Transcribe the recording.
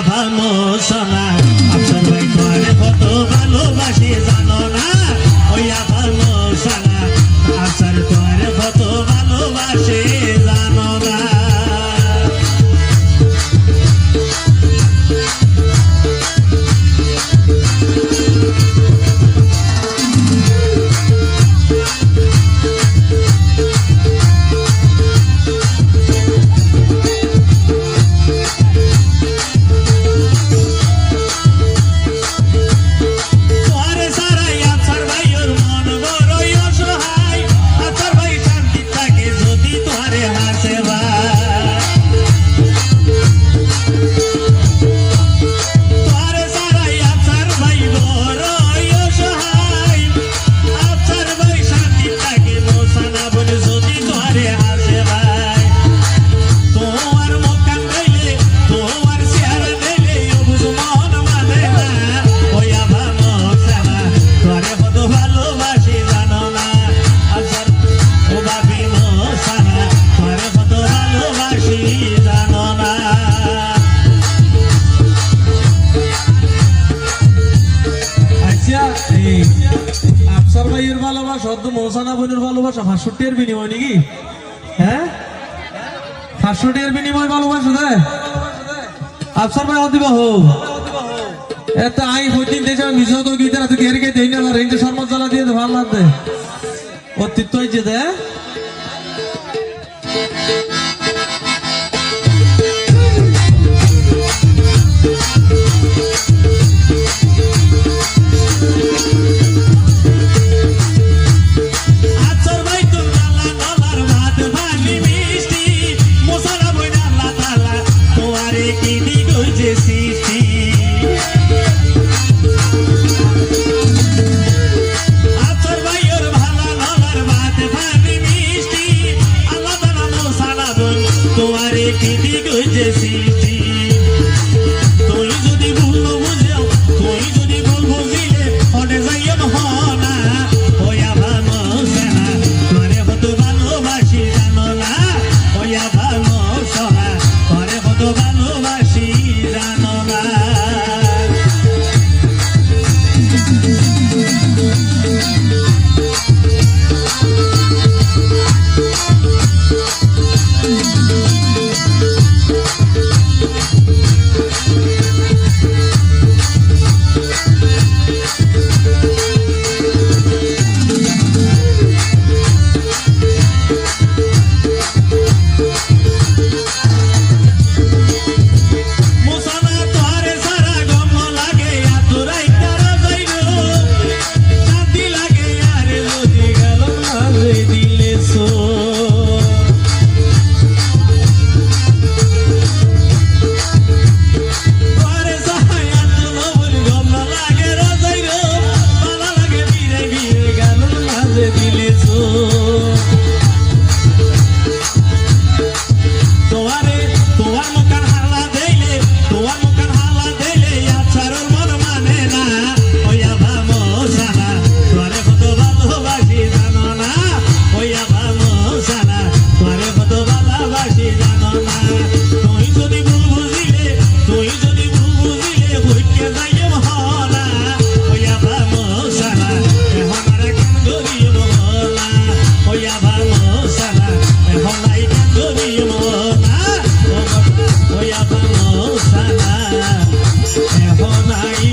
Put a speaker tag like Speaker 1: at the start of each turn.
Speaker 1: ভালো সোনা আফসার ভাই তোরে কত ভালোবাসি জানো না ওইয়া ভালো সোনা আফসার তোরে কত ভালোবাসি জানো না আফসার ভাইয়ের ভালোবাসা অর্ধ মৌসানা বোনের ভালোবাসা 500 টাকার বিনিময় নাকি হ্যাঁ 500 টাকার বিনিময় ভালোবাসা দেয় আফসার ভাই অদিবা হোক এত আই প্রতিদিন দেশে মিশো তো গিটার তো ঘের কে দেই না রেঞ্জ শর্মা জ্বালা দিয়ে ভালো লাগবে অতিত্ব যে দেয় Oh,